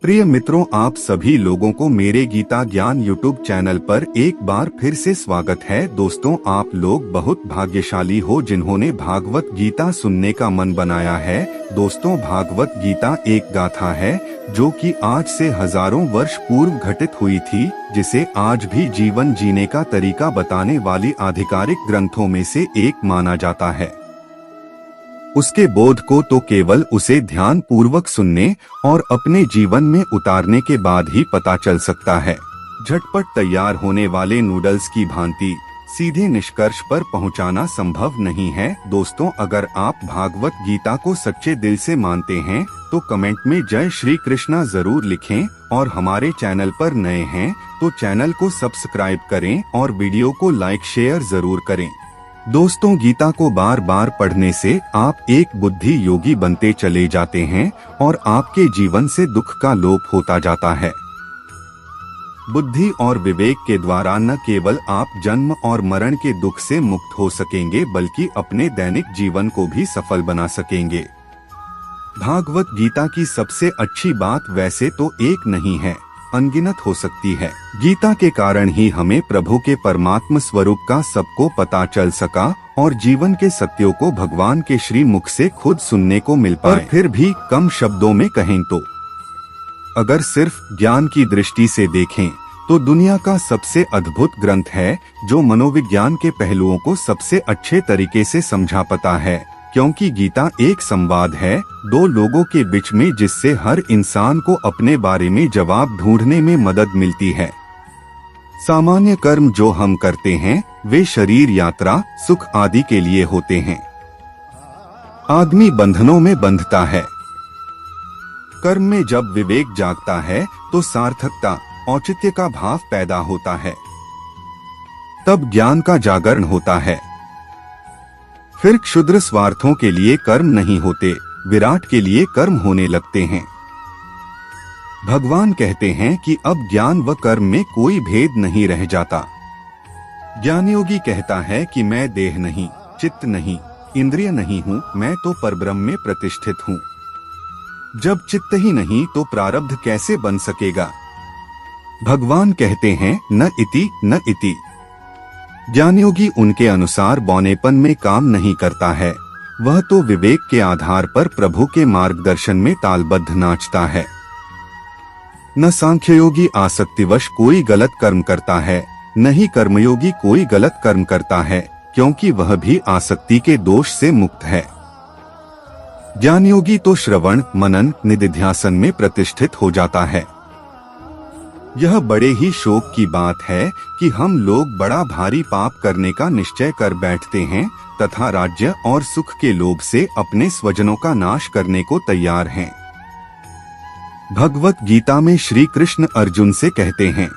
प्रिय मित्रों, आप सभी लोगों को मेरे गीता ज्ञान यूट्यूब चैनल पर एक बार फिर से स्वागत है। दोस्तों, आप लोग बहुत भाग्यशाली हो जिन्होंने भागवत गीता सुनने का मन बनाया है। दोस्तों, भागवत गीता एक गाथा है जो कि आज से हजारों वर्ष पूर्व घटित हुई थी, जिसे आज भी जीवन जीने का तरीका बताने वाली आधिकारिक ग्रंथों में से एक माना जाता है। उसके बोध को तो केवल उसे ध्यान पूर्वक सुनने और अपने जीवन में उतारने के बाद ही पता चल सकता है। झटपट तैयार होने वाले नूडल्स की भांति सीधे निष्कर्ष पर पहुंचाना संभव नहीं है। दोस्तों, अगर आप भागवत गीता को सच्चे दिल से मानते हैं तो कमेंट में जय श्री कृष्णा जरूर लिखें, और हमारे चैनल पर नए हैं तो चैनल को सब्सक्राइब करें और वीडियो को लाइक शेयर जरूर करें। दोस्तों, गीता को बार बार पढ़ने से आप एक बुद्धि योगी बनते चले जाते हैं और आपके जीवन से दुख का लोप होता जाता है। बुद्धि और विवेक के द्वारा न केवल आप जन्म और मरण के दुख से मुक्त हो सकेंगे, बल्कि अपने दैनिक जीवन को भी सफल बना सकेंगे। भागवत गीता की सबसे अच्छी बात वैसे तो एक नहीं है, अनगिनत हो सकती है। गीता के कारण ही हमें प्रभु के परमात्म स्वरूप का सबको पता चल सका और जीवन के सत्यों को भगवान के श्री मुख से खुद सुनने को मिल पाए। और फिर भी कम शब्दों में कहें तो अगर सिर्फ ज्ञान की दृष्टि से देखें तो दुनिया का सबसे अद्भुत ग्रंथ है, जो मनोविज्ञान के पहलुओं को सबसे अच्छे तरीके से समझा पाता है। क्योंकि गीता एक संवाद है दो लोगों के बीच में, जिससे हर इंसान को अपने बारे में जवाब ढूंढने में मदद मिलती है। सामान्य कर्म जो हम करते हैं वे शरीर, यात्रा, सुख आदि के लिए होते हैं। आदमी बंधनों में बंधता है। कर्म में जब विवेक जागता है तो सार्थकता, औचित्य का भाव पैदा होता है। तब ज्ञान का जागरण होता है। फिर क्षुद्र स्वार्थों के लिए कर्म नहीं होते, विराट के लिए कर्म होने लगते हैं। भगवान कहते हैं कि अब ज्ञान व कर्म में कोई भेद नहीं रह जाता। ज्ञानयोगी कहता है कि मैं देह नहीं, चित्त नहीं, इंद्रिय नहीं हूँ, मैं तो परब्रह्म में प्रतिष्ठित हूँ। जब चित्त ही नहीं तो प्रारब्ध कैसे बन सकेगा? भगवान कहते हैं न इति न इति। ज्ञानयोगी उनके अनुसार बौनेपन में काम नहीं करता है, वह तो विवेक के आधार पर प्रभु के मार्गदर्शन में तालबद्ध नाचता है। न सांख्ययोगी आसक्तिवश कोई गलत कर्म करता है, न ही कर्मयोगी कोई गलत कर्म करता है, क्योंकि वह भी आसक्ति के दोष से मुक्त है। ज्ञानयोगी तो श्रवण, मनन, निधिध्यासन में प्रतिष्ठित हो जाता है। यह बड़े ही शोक की बात है कि हम लोग बड़ा भारी पाप करने का निश्चय कर बैठते हैं तथा राज्य और सुख के लोभ से अपने स्वजनों का नाश करने को तैयार हैं। भगवत गीता में श्री कृष्ण अर्जुन से कहते हैं,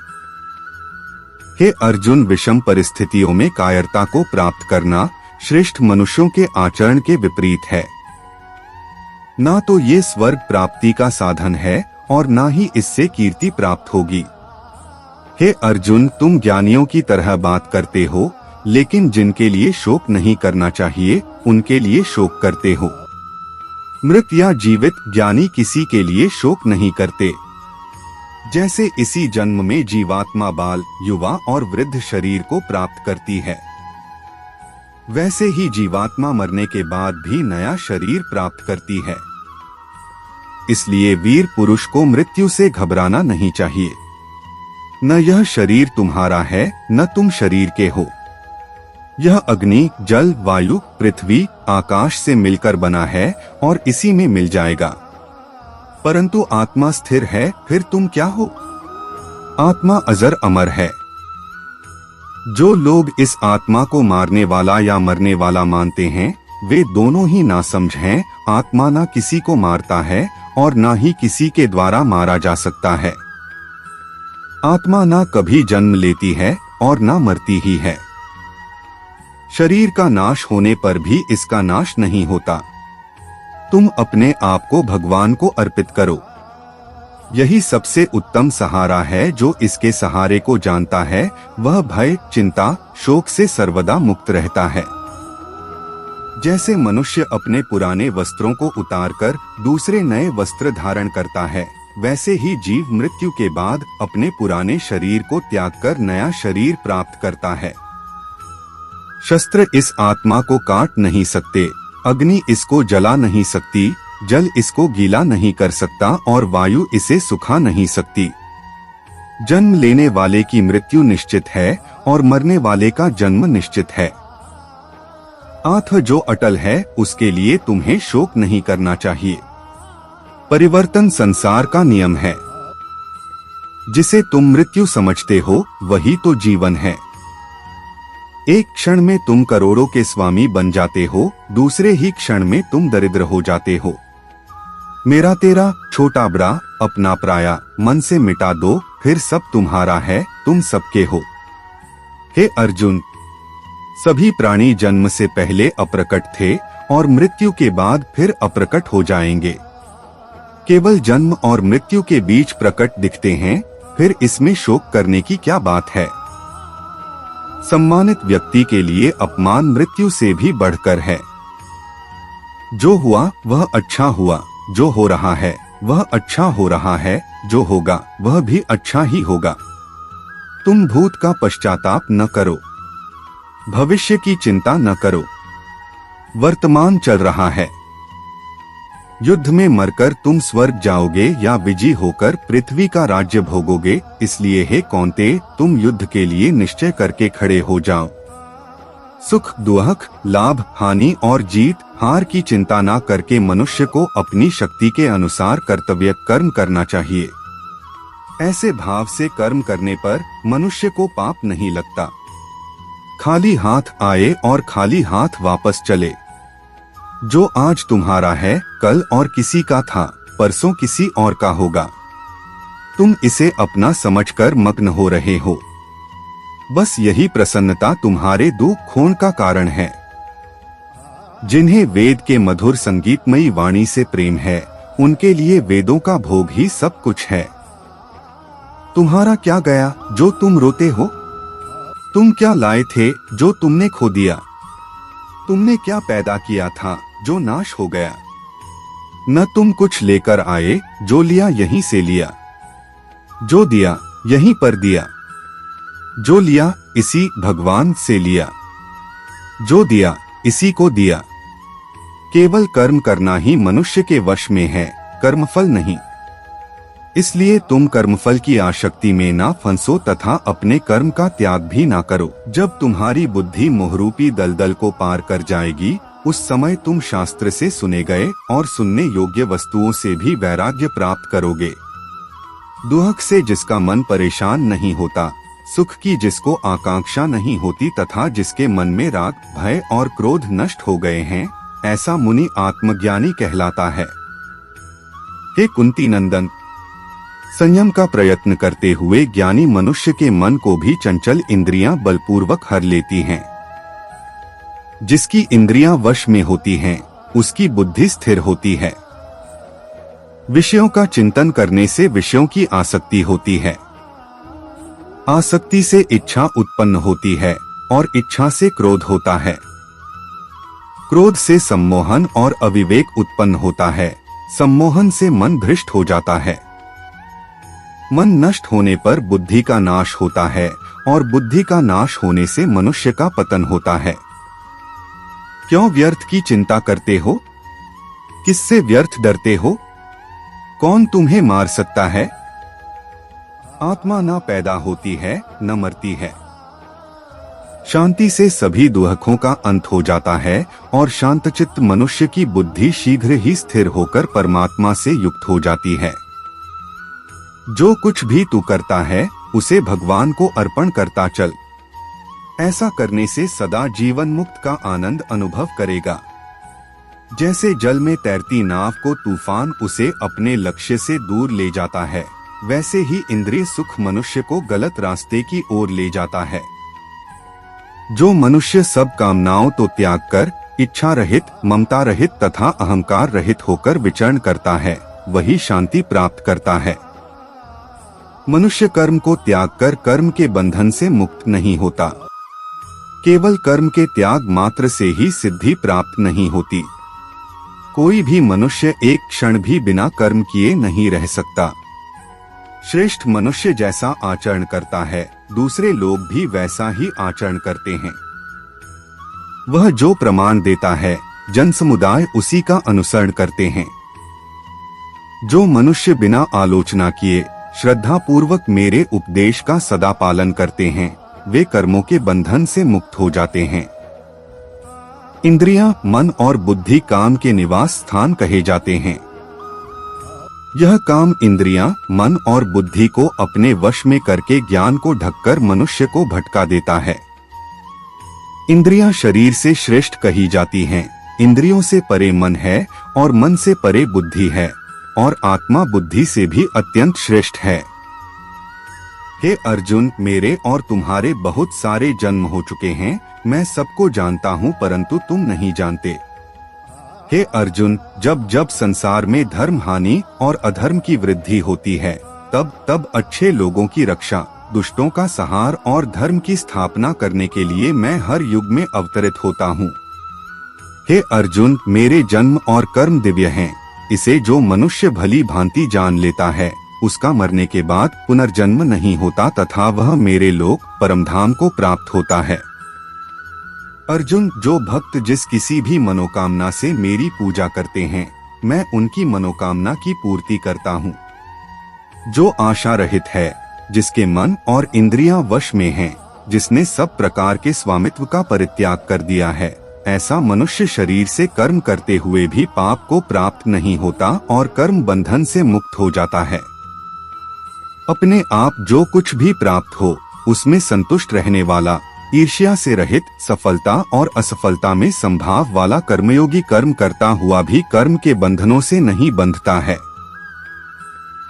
हे अर्जुन, विषम परिस्थितियों में कायरता को प्राप्त करना श्रेष्ठ मनुष्यों के आचरण के विपरीत है। ना तो ये स्वर्ग प्राप्ति का साधन है और ना ही इससे कीर्ति प्राप्त होगी। हे अर्जुन, तुम ज्ञानियों की तरह बात करते हो, लेकिन जिनके लिए शोक नहीं करना चाहिए उनके लिए शोक करते हो। मृत या जीवित ज्ञानी किसी के लिए शोक नहीं करते। जैसे इसी जन्म में जीवात्मा बाल, युवा और वृद्ध शरीर को प्राप्त करती है, वैसे ही जीवात्मा मरने के बाद भी नया शरीर प्राप्त करती है। इसलिए वीर पुरुष को मृत्यु से घबराना नहीं चाहिए। न यह शरीर तुम्हारा है, न तुम शरीर के हो। यह अग्नि, जल, वायु, पृथ्वी, आकाश से मिलकर बना है और इसी में मिल जाएगा। परंतु आत्मा स्थिर है, फिर तुम क्या हो? आत्मा अजर अमर है। जो लोग इस आत्मा को मारने वाला या मरने वाला मानते हैं वे दोनों ही नासमझ हैं। आत्मा ना किसी को मारता है और ना ही किसी के द्वारा मारा जा सकता है। आत्मा ना कभी जन्म लेती है और ना मरती ही है। शरीर का नाश होने पर भी इसका नाश नहीं होता। तुम अपने आप को भगवान को अर्पित करो। यही सबसे उत्तम सहारा है। जो इसके सहारे को जानता है वह भय, चिंता, शोक से सर्वदा मुक्त रहता है। जैसे मनुष्य अपने पुराने वस्त्रों को उतारकर दूसरे नए वस्त्र धारण करता है, वैसे ही जीव मृत्यु के बाद अपने पुराने शरीर को त्याग कर नया शरीर प्राप्त करता है। शस्त्र इस आत्मा को काट नहीं सकते, अग्नि इसको जला नहीं सकती, जल इसको गीला नहीं कर सकता और वायु इसे सुखा नहीं सकती। जन्म लेने वाले की मृत्यु निश्चित है और मरने वाले का जन्म निश्चित है। आत्मा जो अटल है उसके लिए तुम्हें शोक नहीं करना चाहिए। परिवर्तन संसार का नियम है। जिसे तुम मृत्यु समझते हो वही तो जीवन है। एक क्षण में तुम करोड़ों के स्वामी बन जाते हो, दूसरे ही क्षण में तुम दरिद्र हो जाते हो। मेरा तेरा, छोटा बड़ा, अपना पराया मन से मिटा दो, फिर सब तुम्हारा है, तुम सबके हो। हे अर्जुन, सभी प्राणी जन्म से पहले अप्रकट थे और मृत्यु के बाद फिर अप्रकट हो जाएंगे। केवल जन्म और मृत्यु के बीच प्रकट दिखते हैं, फिर इसमें शोक करने की क्या बात है। सम्मानित व्यक्ति के लिए अपमान मृत्यु से भी बढ़कर है। जो हुआ वह अच्छा हुआ, जो हो रहा है वह अच्छा हो रहा है, जो होगा वह भी अच्छा ही होगा। तुम भूत का पश्चाताप न करो, भविष्य की चिंता न करो। वर्तमान चल रहा है। युद्ध में मरकर तुम स्वर्ग जाओगे या विजयी होकर पृथ्वी का राज्य भोगोगे, इसलिए हे कौन्तेय, तुम युद्ध के लिए निश्चय करके खड़े हो जाओ। सुख दुख, लाभ हानि और जीत हार की चिंता न करके मनुष्य को अपनी शक्ति के अनुसार कर्तव्य कर्म करना चाहिए। ऐसे भाव से कर्म करने पर मनुष्य को पाप नहीं लगता। खाली हाथ आए और खाली हाथ वापस चले। जो आज तुम्हारा है कल और किसी का था, परसों किसी और का होगा। तुम इसे अपना समझकर मग्न हो रहे हो। बस यही प्रसन्नता तुम्हारे दुख खोन का कारण है। जिन्हें वेद के मधुर संगीतमयी वाणी से प्रेम है, उनके लिए वेदों का भोग ही सब कुछ है। तुम्हारा क्या गया जो तुम रोते हो? तुम क्या लाए थे जो तुमने खो दिया? तुमने क्या पैदा किया था जो नाश हो गया? न तुम कुछ लेकर आए, जो लिया यहीं से लिया। जो दिया यहीं पर दिया। जो लिया इसी भगवान से लिया। जो दिया इसी को दिया। केवल कर्म करना ही मनुष्य के वश में है, कर्मफल नहीं। इसलिए तुम कर्मफल की आसक्ति में ना फंसो तथा अपने कर्म का त्याग भी ना करो। जब तुम्हारी बुद्धि मोहरूपी दलदल को पार कर जाएगी, उस समय तुम शास्त्र से सुने गए और सुनने योग्य वस्तुओं से भी वैराग्य प्राप्त करोगे। दुख से जिसका मन परेशान नहीं होता, सुख की जिसको आकांक्षा नहीं होती तथा जिसके मन में राग भय और क्रोध नष्ट हो गए हैं, ऐसा मुनि आत्मज्ञानी कहलाता है। हे कुंती नंदन, संयम का प्रयत्न करते हुए ज्ञानी मनुष्य के मन को भी चंचल इंद्रियां बलपूर्वक हर लेती हैं। जिसकी इंद्रियां वश में होती हैं, उसकी बुद्धि स्थिर होती है। विषयों का चिंतन करने से विषयों की आसक्ति होती है। आसक्ति से इच्छा उत्पन्न होती है और इच्छा से क्रोध होता है। क्रोध से सम्मोहन और अविवेक उत्पन्न होता है। सम्मोहन से मन भ्रष्ट हो जाता है। मन नष्ट होने पर बुद्धि का नाश होता है और बुद्धि का नाश होने से मनुष्य का पतन होता है। क्यों व्यर्थ की चिंता करते हो? किससे व्यर्थ डरते हो? कौन तुम्हें मार सकता है? आत्मा न पैदा होती है न मरती है। शांति से सभी दुखों का अंत हो जाता है और शांतचित्त मनुष्य की बुद्धि शीघ्र ही स्थिर होकर परमात्मा से युक्त हो जाती है। जो कुछ भी तू करता है उसे भगवान को अर्पण करता चल। ऐसा करने से सदा जीवन मुक्त का आनंद अनुभव करेगा। जैसे जल में तैरती नाव को तूफान उसे अपने लक्ष्य से दूर ले जाता है, वैसे ही इंद्रिय सुख मनुष्य को गलत रास्ते की ओर ले जाता है। जो मनुष्य सब कामनाओं तो त्याग कर इच्छा रहित, ममता रहित तथा अहंकार रहित होकर विचरण करता है, वही शांति प्राप्त करता है। मनुष्य कर्म को त्याग कर कर्म के बंधन से मुक्त नहीं होता। केवल कर्म के त्याग मात्र से ही सिद्धि प्राप्त नहीं होती। कोई भी मनुष्य एक क्षण भी बिना कर्म किए नहीं रह सकता। श्रेष्ठ मनुष्य जैसा आचरण करता है, दूसरे लोग भी वैसा ही आचरण करते हैं। वह जो प्रमाण देता है, जन समुदाय उसी का अनुसरण करते हैं। जो मनुष्य बिना आलोचना किए श्रद्धा पूर्वक मेरे उपदेश का सदा पालन करते हैं, वे कर्मों के बंधन से मुक्त हो जाते हैं। इंद्रियां, मन और बुद्धि काम के निवास स्थान कहे जाते हैं। यह काम इंद्रियां, मन और बुद्धि को अपने वश में करके ज्ञान को ढककर मनुष्य को भटका देता है। इंद्रियां शरीर से श्रेष्ठ कही जाती हैं। इंद्रियों से परे मन है और मन से परे बुद्धि है, और आत्मा बुद्धि से भी अत्यंत श्रेष्ठ है। हे अर्जुन, मेरे और तुम्हारे बहुत सारे जन्म हो चुके हैं। मैं सबको जानता हूँ, परंतु तुम नहीं जानते। हे अर्जुन, जब जब संसार में धर्म हानि और अधर्म की वृद्धि होती है, तब तब अच्छे लोगों की रक्षा, दुष्टों का संहार और धर्म की स्थापना करने के लिए मैं हर युग में अवतरित होता हूँ। हे अर्जुन, मेरे जन्म और कर्म दिव्य हैं। इसे जो मनुष्य भली भांति जान लेता है, उसका मरने के बाद पुनर्जन्म नहीं होता तथा वह मेरे लोक परमधाम को प्राप्त होता है। अर्जुन, जो भक्त जिस किसी भी मनोकामना से मेरी पूजा करते हैं, मैं उनकी मनोकामना की पूर्ति करता हूँ। जो आशा रहित है, जिसके मन और इंद्रियां वश में हैं, जिसने सब प्रकार के स्वामित्व का परित्याग कर दिया है, ऐसा मनुष्य शरीर से कर्म करते हुए भी पाप को प्राप्त नहीं होता और कर्म बंधन से मुक्त हो जाता है। अपने आप जो कुछ भी प्राप्त हो, उसमें संतुष्ट रहने वाला, ईर्ष्या से रहित, सफलता और असफलता में संभाव वाला कर्मयोगी कर्म करता हुआ भी कर्म के बंधनों से नहीं बंधता है।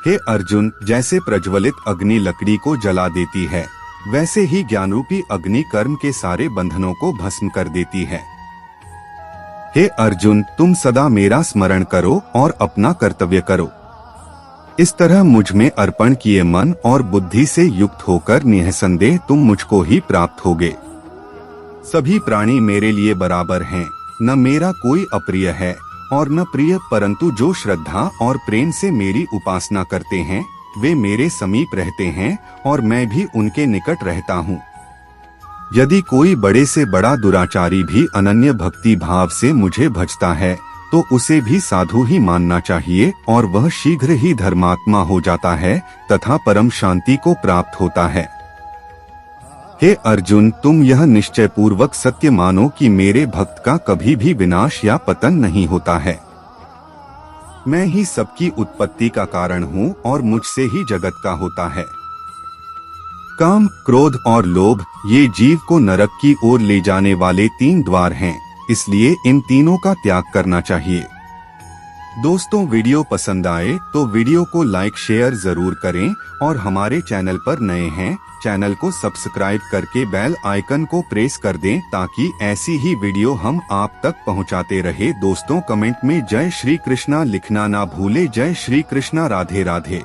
हे अर्जुन, जैसे प्रज्वलित अग्नि लकड़ी को जला देती है, वैसे ही ज्ञानरूपी अग्नि कर्म के सारे बंधनों को भस्म कर देती है। हे अर्जुन, तुम सदा मेरा स्मरण करो और अपना कर्तव्य करो। इस तरह मुझ में अर्पण किए मन और बुद्धि से युक्त होकर निःसंदेह तुम मुझको ही प्राप्त होगे। सभी प्राणी मेरे लिए बराबर हैं, न मेरा कोई अप्रिय है और न प्रिय, परंतु जो श्रद्धा और प्रेम से मेरी उपासना करते हैं, वे मेरे समीप रहते हैं और मैं भी उनके निकट रहता हूँ। यदि कोई बड़े से बड़ा दुराचारी भी अनन्य भक्ति भाव से मुझे भजता है, तो उसे भी साधु ही मानना चाहिए और वह शीघ्र ही धर्मात्मा हो जाता है तथा परम शांति को प्राप्त होता है। हे अर्जुन, तुम यह निश्चय पूर्वक सत्य मानो कि मेरे भक्त का कभी भी विनाश या पतन नहीं होता है। मैं ही सबकी उत्पत्ति का कारण हूँ और मुझसे ही जगत का होता है। काम, क्रोध और लोभ, ये जीव को नरक की ओर ले जाने वाले 3 द्वार हैं, इसलिए इन तीनों का त्याग करना चाहिए। दोस्तों, वीडियो पसंद आए तो वीडियो को लाइक शेयर जरूर करें और हमारे चैनल पर नए हैं, चैनल को सब्सक्राइब करके बेल आइकन को प्रेस कर दें ताकि ऐसी ही वीडियो हम आप तक पहुंचाते रहे। दोस्तों, कमेंट में जय श्री कृष्णा लिखना ना भूले। जय श्री कृष्णा। राधे राधे।